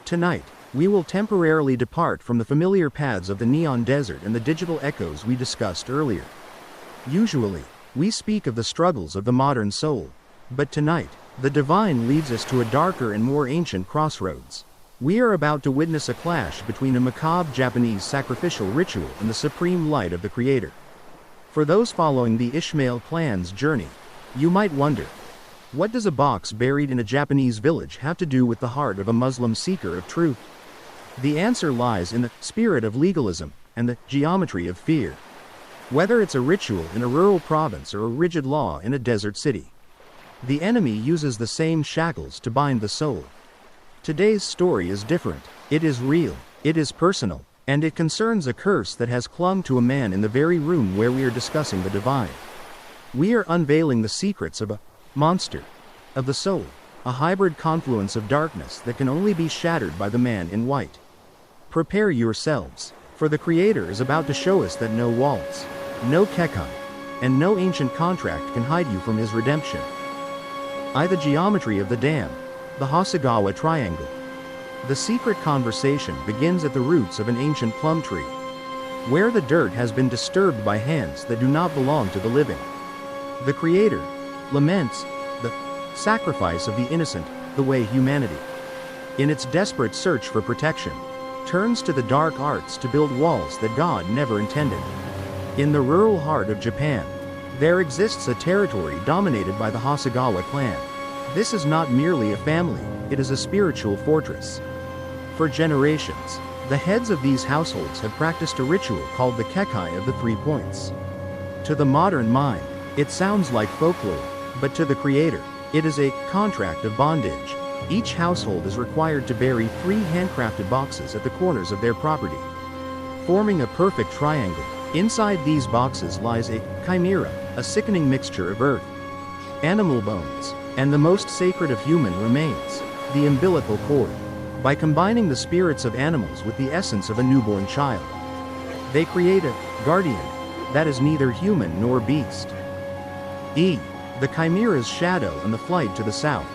Tonight, we will temporarily depart from the familiar paths of the neon desert and the digital echoes we discussed earlier. Usually, we speak of the struggles of the modern soul. But tonight, the divine leads us to a darker and more ancient crossroads. We are about to witness a clash between a macabre Japanese sacrificial ritual and the supreme light of the Creator. For those following the Ishmael clan's journey, you might wonder, what does a box buried in a Japanese village have to do with the heart of a Muslim seeker of truth? The answer lies in the spirit of legalism and the geometry of fear. Whether it's a ritual in a rural province or a rigid law in a desert city, the enemy uses the same shackles to bind the soul. Today's story is different. It is real, it is personal, and it concerns a curse that has clung to a man in the very room where we are discussing the divine. We are unveiling the secrets of a monster of the soul, a hybrid confluence of darkness that can only be shattered by the man in white. Prepare yourselves, for the Creator is about to show us that no walls, no kekai, and no ancient contract can hide you from his redemption. The geometry of the dam, the Hasegawa triangle. The secret conversation begins at the roots of an ancient plum tree, where the dirt has been disturbed by hands that do not belong to the living. The Creator laments the sacrifice of the innocent, the way humanity, in its desperate search for protection, turns to the dark arts to build walls that God never intended. In the rural heart of Japan, there exists a territory dominated by the Hasegawa clan. This is not merely a family, it is a spiritual fortress. For generations, the heads of these households have practiced a ritual called the kekai of the 3 points. To the modern mind, it sounds like folklore, but to the Creator, it is a contract of bondage. Each household is required to bury 3 handcrafted boxes at the corners of their property, forming a perfect triangle. Inside these boxes lies a chimera, a sickening mixture of earth, animal bones, and the most sacred of human remains, the umbilical cord. By combining the spirits of animals with the essence of a newborn child, they create a guardian that is neither human nor beast. The chimera's shadow and the flight to the south.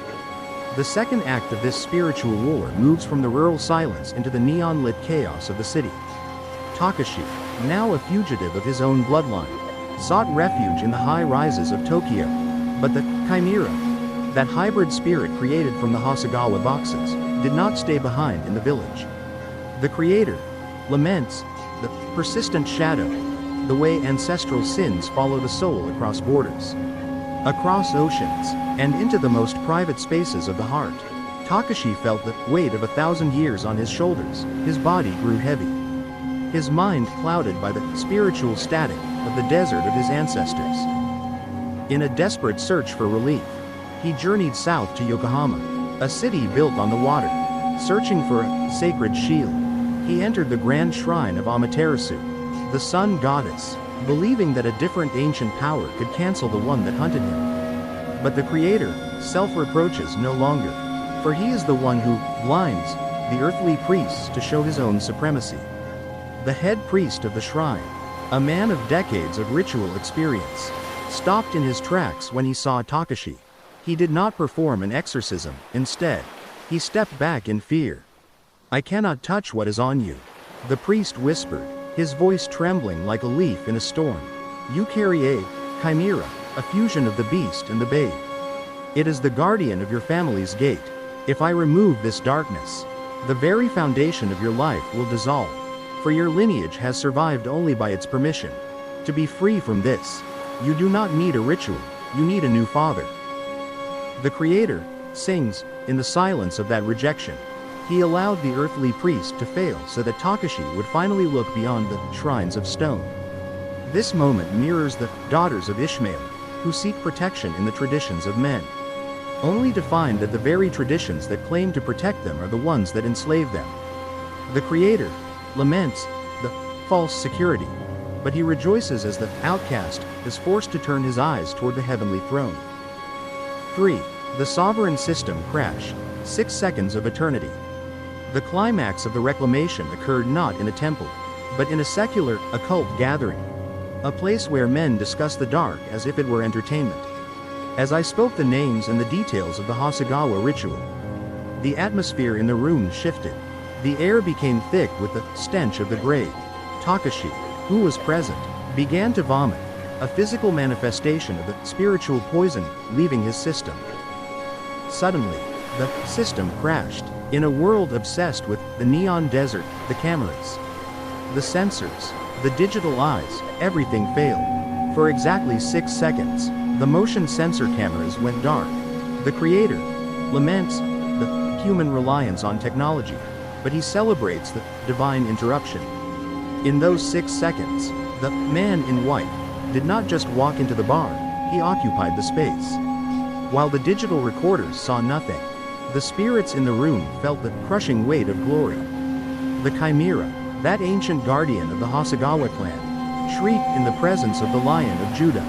The second act of this spiritual war moves from the rural silence into the neon-lit chaos of the city. Takashi, now a fugitive of his own bloodline, sought refuge in the high rises of Tokyo. But the chimera, that hybrid spirit created from the Hasegawa boxes, did not stay behind in the village. The Creator laments the persistent shadow, the way ancestral sins follow the soul across borders, across oceans, and into the most private spaces of the heart. Takashi felt the weight of 1,000 years on his shoulders. His body grew heavy, his mind clouded by the spiritual static of the desert of his ancestors. In a desperate search for relief, he journeyed south to Yokohama, a city built on the water. Searching for a sacred shield, he entered the grand shrine of Amaterasu, the sun goddess, believing that a different ancient power could cancel the one that hunted him. But the Creator self-reproaches no longer, for he is the one who blinds the earthly priests to show his own supremacy. The head priest of the shrine, a man of decades of ritual experience, stopped in his tracks when he saw Takashi. He did not perform an exorcism. Instead, he stepped back in fear. "I cannot touch what is on you," the priest whispered, his voice trembling like a leaf in a storm. "You carry a chimera, a fusion of the beast and the babe. It is the guardian of your family's gate. If I remove this darkness, the very foundation of your life will dissolve, for your lineage has survived only by its permission. To be free from this, you do not need a ritual, you need a new father." The Creator sings in the silence of that rejection. He allowed the earthly priest to fail so that Takashi would finally look beyond the shrines of stone. This moment mirrors the daughters of Ishmael, who seek protection in the traditions of men, only to find that the very traditions that claim to protect them are the ones that enslave them. The Creator laments the false security, but he rejoices as the outcast is forced to turn his eyes toward the heavenly throne. 3. The sovereign system crash. 6 seconds of eternity. The climax of the reclamation occurred not in a temple, but in a secular, occult gathering, a place where men discuss the dark as if it were entertainment. As I spoke the names and the details of the Hasegawa ritual, The atmosphere in the room shifted. The air became thick with the stench of the grave. Takashi, who was present, began to vomit, a physical manifestation of the spiritual poison leaving his system. Suddenly, the system crashed. In a world obsessed with the neon desert, the cameras, the sensors, the digital eyes, everything failed. For exactly 6 seconds, the motion sensor cameras went dark. The creator laments the human reliance on technology, but he celebrates the divine interruption. In those 6 seconds, the man in white did not just walk into the bar, he occupied the space. While the digital recorders saw nothing, the spirits in the room felt the crushing weight of glory. The Chimera, that ancient guardian of the Hasegawa clan, shrieked in the presence of the Lion of Judah.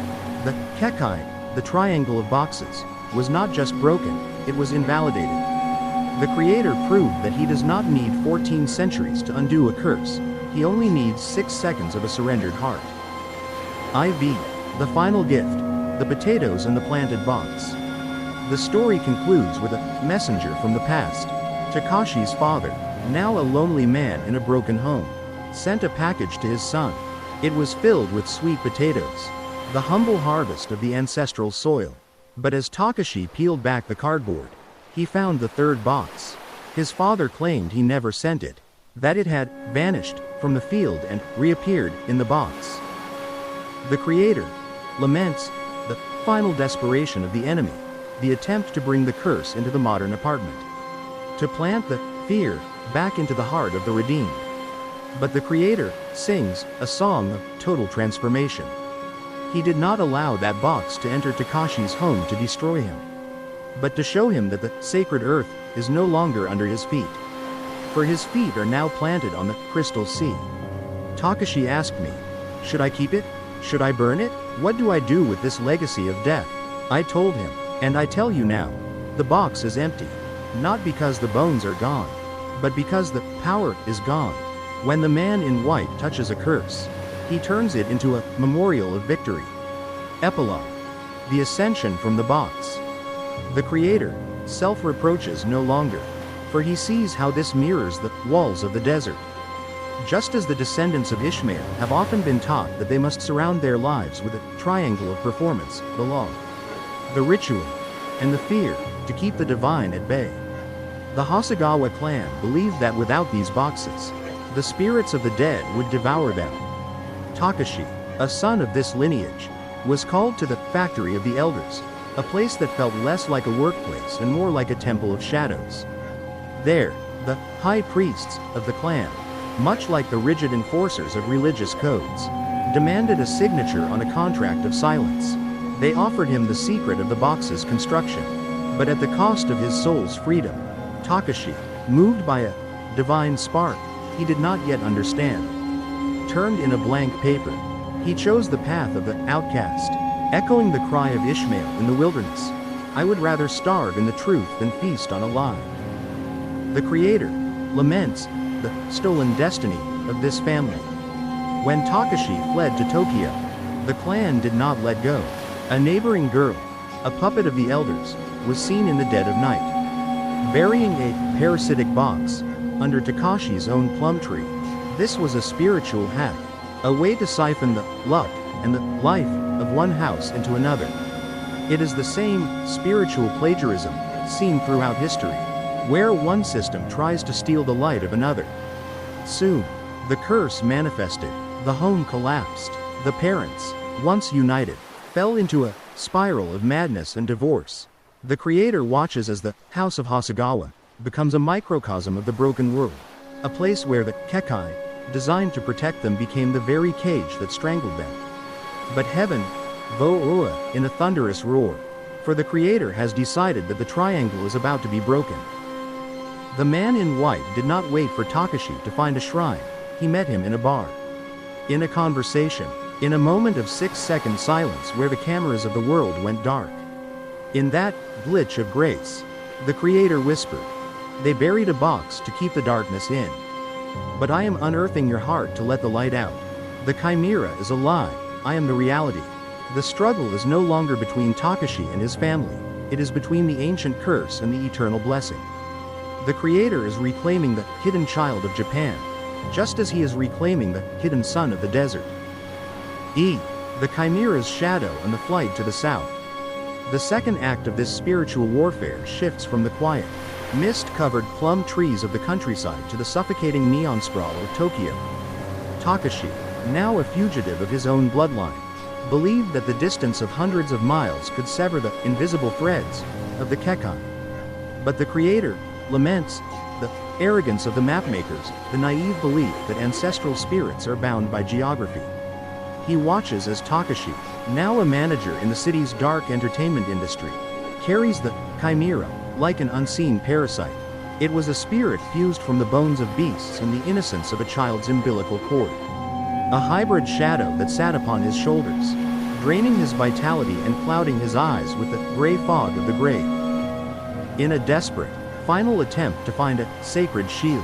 The Kekai, the triangle of boxes, was not just broken, it was invalidated. The creator proved that he does not need 14 centuries to undo a curse, he only needs 6 seconds of a surrendered heart. IV. The final gift. The potatoes and the planted box. The story concludes with a messenger from the past. Takashi's father, now a lonely man in a broken home, sent a package to his son. It was filled with sweet potatoes, the humble harvest of the ancestral soil. But as Takashi peeled back the cardboard, he found the third box. His father claimed he never sent it, that it had vanished from the field and reappeared in the box. The creator laments the final desperation of the enemy, the attempt to bring the curse into the modern apartment, to plant the fear back into the heart of the redeemed. But the creator sings a song of total transformation. He did not allow that box to enter Takashi's home to destroy him, but to show him that the sacred earth is no longer under his feet. For his feet are now planted on the crystal sea. Takashi asked me, should I keep it? Should I burn it? What do I do with this legacy of death? I told him, and I tell you now, the box is empty. Not because the bones are gone, but because the power is gone. When the man in white touches a curse, he turns it into a memorial of victory. Epilogue. The ascension from the box. The creator self-reproaches no longer, for he sees how this mirrors the walls of the desert. Just as the descendants of Ishmael have often been taught that they must surround their lives with a triangle of performance, the law, the ritual, and the fear, to keep the divine at bay. The Hasegawa clan believed that without these boxes, the spirits of the dead would devour them. Takashi, a son of this lineage, was called to the factory of the elders, a place that felt less like a workplace and more like a temple of shadows. There, the high priests of the clan, much like the rigid enforcers of religious codes, demanded a signature on a contract of silence. They offered him the secret of the box's construction, but at the cost of his soul's freedom. Takashi, moved by a divine spark he did not yet understand, turned in a blank paper. He chose the path of the outcast, echoing the cry of Ishmael in the wilderness. I would rather starve in the truth than feast on a lie. The creator laments the stolen destiny of this family. When Takashi fled to Tokyo, the clan did not let go. A neighboring girl, a puppet of the elders, was seen in the dead of night, burying a parasitic box under Takashi's own plum tree. This was a spiritual hack, a way to siphon the luck and the life of one house into another. It is the same spiritual plagiarism seen throughout history, where one system tries to steal the light of another. Soon, the curse manifested, the home collapsed, the parents, once united, fell into a spiral of madness and divorce. The creator watches as the House of Hasegawa becomes a microcosm of the broken world, a place where the Kekai, designed to protect them, became the very cage that strangled them. But heaven, vo'oa in a thunderous roar, for the creator has decided that the triangle is about to be broken. The man in white did not wait for Takashi to find a shrine, he met him in a bar. In a conversation, in a moment of 6-second silence where the cameras of the world went dark. In that glitch of grace, the creator whispered, they buried a box to keep the darkness in. But I am unearthing your heart to let the light out. The chimera is a lie, I am the reality. The struggle is no longer between Takashi and his family, it is between the ancient curse and the eternal blessing. The creator is reclaiming the hidden child of Japan, just as he is reclaiming the hidden son of the desert. The chimera's shadow and the flight to the south. The second act of this spiritual warfare shifts from the quiet, mist-covered plum trees of the countryside to the suffocating neon sprawl of Tokyo. Takashi, now a fugitive of his own bloodline, believed that the distance of hundreds of miles could sever the invisible threads of the Kekai. But the creator laments the arrogance of the mapmakers, the naive belief that ancestral spirits are bound by geography. He watches as Takashi, now a manager in the city's dark entertainment industry, carries the chimera like an unseen parasite. It was a spirit fused from the bones of beasts and the innocence of a child's umbilical cord. A hybrid shadow that sat upon his shoulders, draining his vitality and clouding his eyes with the gray fog of the grave. In a desperate, final attempt to find a sacred shield,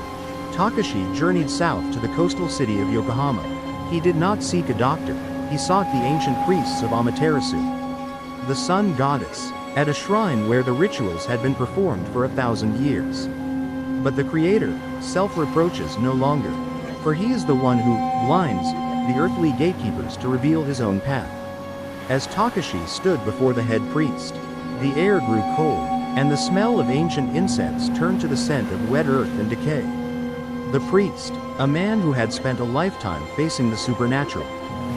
Takashi journeyed south to the coastal city of Yokohama. He did not seek a doctor, he sought the ancient priests of Amaterasu, the sun goddess, at a shrine where the rituals had been performed for 1,000 years. But the creator self-reproaches no longer, for he is the one who blinds the earthly gatekeepers to reveal his own path. As Takashi stood before the head priest, the air grew cold, and the smell of ancient incense turned to the scent of wet earth and decay. The priest, a man who had spent a lifetime facing the supernatural,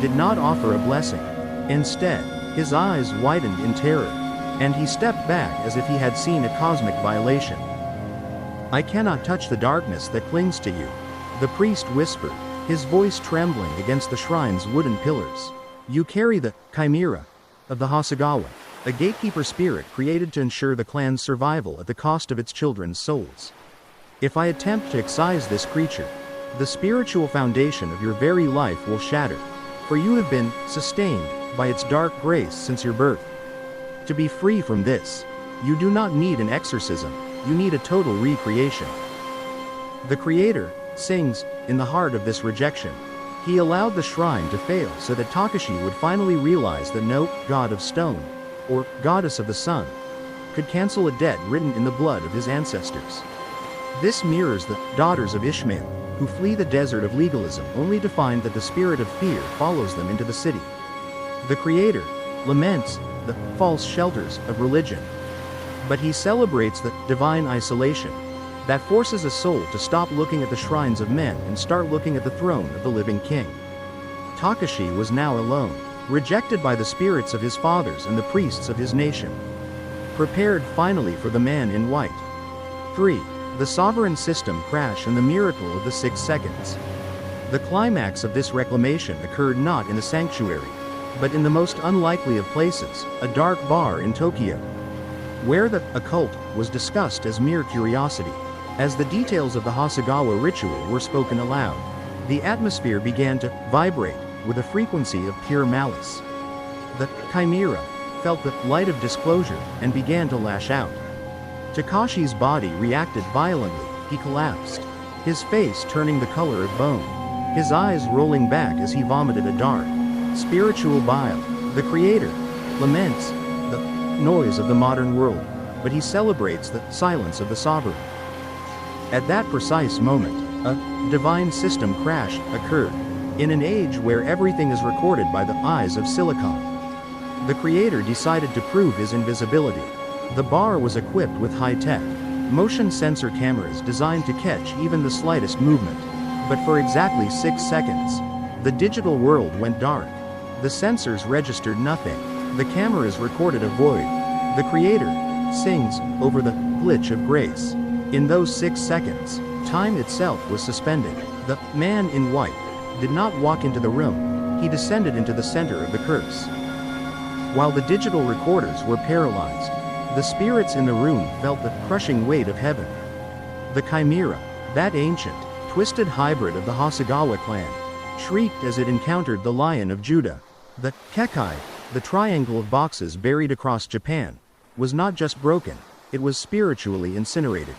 did not offer a blessing. Instead, his eyes widened in terror, and he stepped back as if he had seen a cosmic violation. "I cannot touch the darkness that clings to you," the priest whispered, his voice trembling against the shrine's wooden pillars. "You carry the chimera of the Hasegawa, a gatekeeper spirit created to ensure the clan's survival at the cost of its children's souls. If I attempt to excise this creature, the spiritual foundation of your very life will shatter, for you have been sustained by its dark grace since your birth. To be free from this, you do not need an exorcism, you need a total recreation." The creator sings in the heart of this rejection. He allowed the shrine to fail so that Takashi would finally realize that no god of stone, or goddess of the sun, could cancel a debt written in the blood of his ancestors. This mirrors the daughters of Ishmael, who flee the desert of legalism only to find that the spirit of fear follows them into the city. The creator laments the false shelters of religion, but he celebrates the divine isolation that forces a soul to stop looking at the shrines of men and start looking at the throne of the living king. Takashi was now alone, rejected by the spirits of his fathers and the priests of his nation, prepared finally for the man in white. 3. The sovereign system crash and the miracle of the 6 seconds. The climax of this reclamation occurred not in the sanctuary, but in the most unlikely of places, a dark bar in Tokyo, where the occult was discussed as mere curiosity. As the details of the Hasegawa ritual were spoken aloud, the atmosphere began to vibrate with a frequency of pure malice. The chimera felt the light of disclosure and began to lash out. Takashi's body reacted violently. He collapsed, his face turning the color of bone, his eyes rolling back as he vomited a dark, spiritual bile. The creator laments the noise of the modern world, but he celebrates the silence of the sovereign. At that precise moment, a divine system crash occurred. In an age where everything is recorded by the eyes of silicon, the creator decided to prove his invisibility. The bar was equipped with high-tech, motion sensor cameras designed to catch even the slightest movement. But for exactly 6 seconds, the digital world went dark. The sensors registered nothing. The cameras recorded a void. The creator sings over the glitch of grace. In those 6 seconds, time itself was suspended. The man in white did not walk into the room, he descended into the center of the curse. While the digital recorders were paralyzed, the spirits in the room felt the crushing weight of heaven. The chimera, that ancient, twisted hybrid of the Hasegawa clan, shrieked as it encountered the Lion of Judah. The Kekai, the triangle of boxes buried across Japan, was not just broken, it was spiritually incinerated.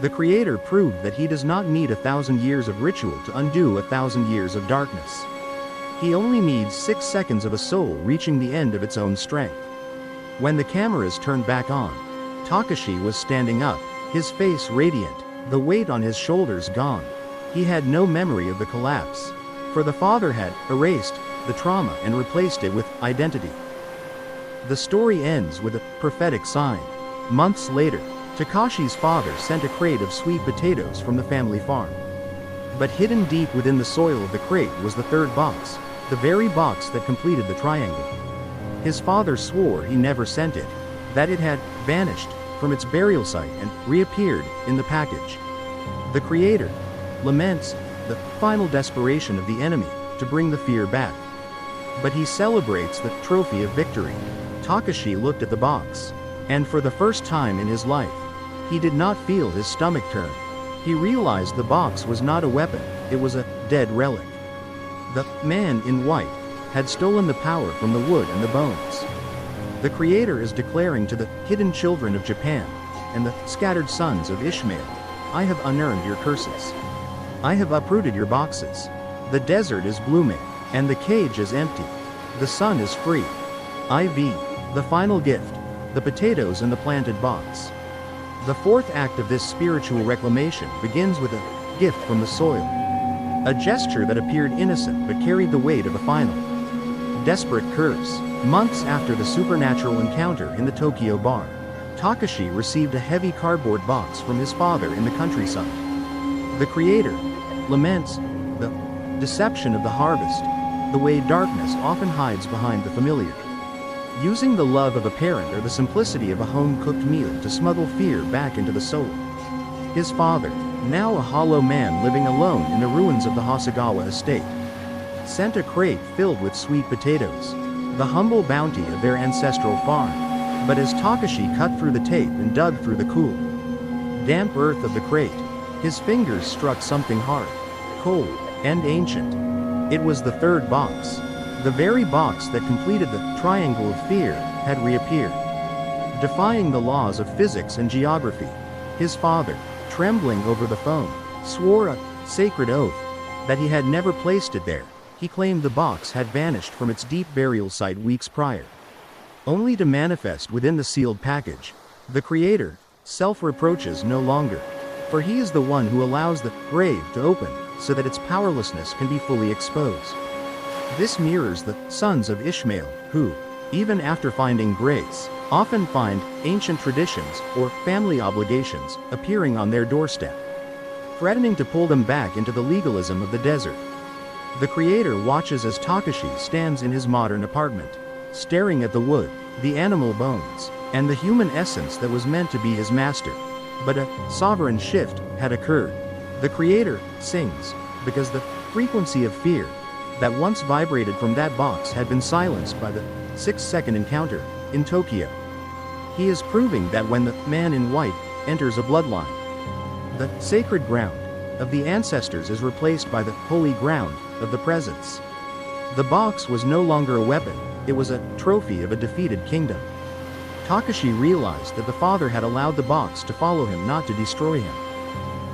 The creator proved that he does not need 1,000 years of ritual to undo 1,000 years of darkness. He only needs 6 seconds of a soul reaching the end of its own strength. When the cameras turned back on, Takashi was standing up, his face radiant, the weight on his shoulders gone. He had no memory of the collapse, for the father had erased the trauma and replaced it with identity. The story ends with a prophetic sign. Months later, Takashi's father sent a crate of sweet potatoes from the family farm. But hidden deep within the soil of the crate was the third box, the very box that completed the triangle. His father swore he never sent it, that it had vanished from its burial site and reappeared in the package. The creator laments the final desperation of the enemy to bring the fear back. But he celebrates the trophy of victory. Takashi looked at the box, and for the first time in his life, he did not feel his stomach turn. He realized the box was not a weapon, it was a dead relic. The man in white had stolen the power from the wood and the bones. The creator is declaring to the hidden children of Japan and the scattered sons of Ishmael, I have unearned your curses. I have uprooted your boxes. The desert is blooming, and the cage is empty. The sun is free. IV, the final gift, the potatoes in the planted box. The fourth act of this spiritual reclamation begins with a gift from the soil. A gesture that appeared innocent but carried the weight of a final, desperate curse. Months after the supernatural encounter in the Tokyo bar, Takashi received a heavy cardboard box from his father in the countryside. The creator laments the deception of the harvest, the way darkness often hides behind the familiar. Using the love of a parent or the simplicity of a home-cooked meal to smuggle fear back into the soul. His father, now a hollow man living alone in the ruins of the Hasegawa estate, sent a crate filled with sweet potatoes, the humble bounty of their ancestral farm. But as Takashi cut through the tape and dug through the cool, damp earth of the crate, his fingers struck something hard, cold, and ancient. It was the third box. The very box that completed the triangle of fear had reappeared. Defying the laws of physics and geography, his father, trembling over the phone, swore a sacred oath that he had never placed it there. He claimed the box had vanished from its deep burial site weeks prior, only to manifest within the sealed package. The creator self-reproaches no longer, for he is the one who allows the grave to open so that its powerlessness can be fully exposed. This mirrors the sons of Ishmael, who, even after finding grace, often find ancient traditions or family obligations appearing on their doorstep, threatening to pull them back into the legalism of the desert. The creator watches as Takashi stands in his modern apartment, staring at the wood, the animal bones, and the human essence that was meant to be his master. But a sovereign shift had occurred. The creator sings, because the frequency of fear that once vibrated from that box had been silenced by the 6-second encounter in Tokyo. He is proving that when the man in white enters a bloodline, the sacred ground of the ancestors is replaced by the holy ground of the presence. The box was no longer a weapon, it was a trophy of a defeated kingdom. Takashi realized that the father had allowed the box to follow him not to destroy him,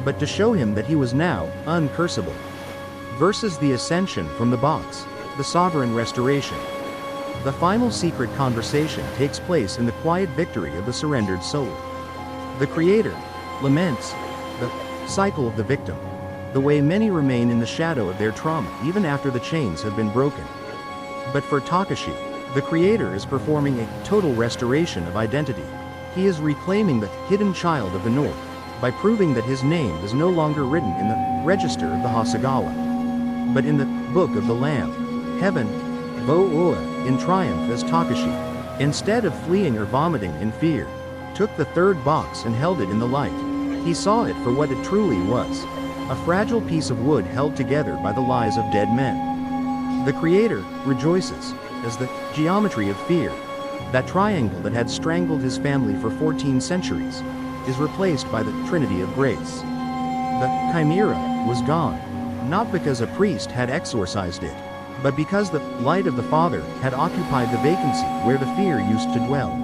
but to show him that he was now uncursable. Versus the ascension from the box, the sovereign restoration. The final secret conversation takes place in the quiet victory of the surrendered soul. The creator laments the cycle of the victim, the way many remain in the shadow of their trauma even after the chains have been broken. But for Takashi, the creator is performing a total restoration of identity. He is reclaiming the hidden child of the North by proving that his name is no longer written in the register of the Hasegawa, but in the book of the Lamb. Heaven, Vo-Oa, in triumph as Takashi, instead of fleeing or vomiting in fear, took the third box and held it in the light. He saw it for what it truly was, a fragile piece of wood held together by the lies of dead men. The creator rejoices as the geometry of fear, that triangle that had strangled his family for 14 centuries, is replaced by the Trinity of Grace. The chimera was gone, not because a priest had exorcised it, but because the light of the Father had occupied the vacancy where the fear used to dwell.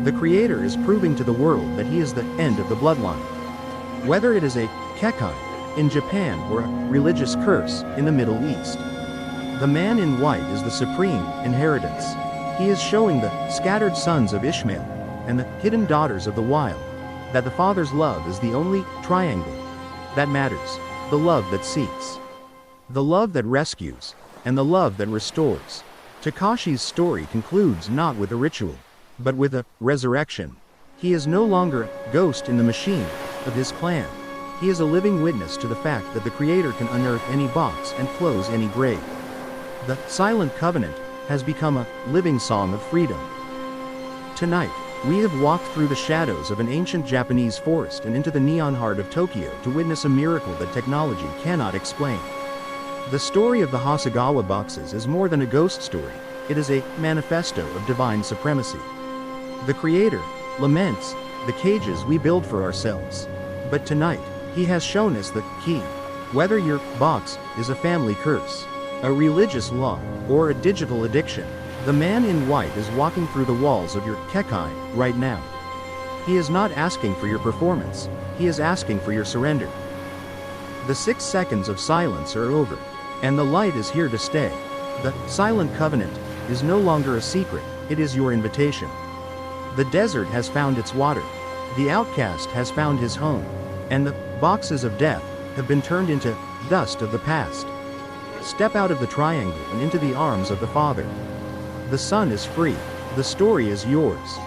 The Creator is proving to the world that he is the end of the bloodline. Whether it is a kekai in Japan or a religious curse in the Middle East, the man in white is the supreme inheritance. He is showing the scattered sons of Ishmael and the hidden daughters of the wild that the Father's love is the only triangle that matters. The love that seeks, the love that rescues, and the love that restores. Takashi's story concludes not with a ritual, but with a resurrection. He is no longer a ghost in the machine of his clan. He is a living witness to the fact that the Creator can unearth any box and close any grave. The Silent Covenant has become a living song of freedom. Tonight, we have walked through the shadows of an ancient Japanese forest and into the neon heart of Tokyo to witness a miracle that technology cannot explain. The story of the Hasegawa boxes is more than a ghost story, it is a manifesto of divine supremacy. The Creator laments the cages we build for ourselves. But tonight, He has shown us the key. Whether your box is a family curse, a religious law, or a digital addiction, the man in white is walking through the walls of your kekai right now. He is not asking for your performance, he is asking for your surrender. The 6 seconds of silence are over, and the light is here to stay. The Silent Covenant is no longer a secret, it is your invitation. The desert has found its water, the outcast has found his home, and the boxes of death have been turned into dust of the past. Step out of the triangle and into the arms of the Father. The sun is free, the story is yours.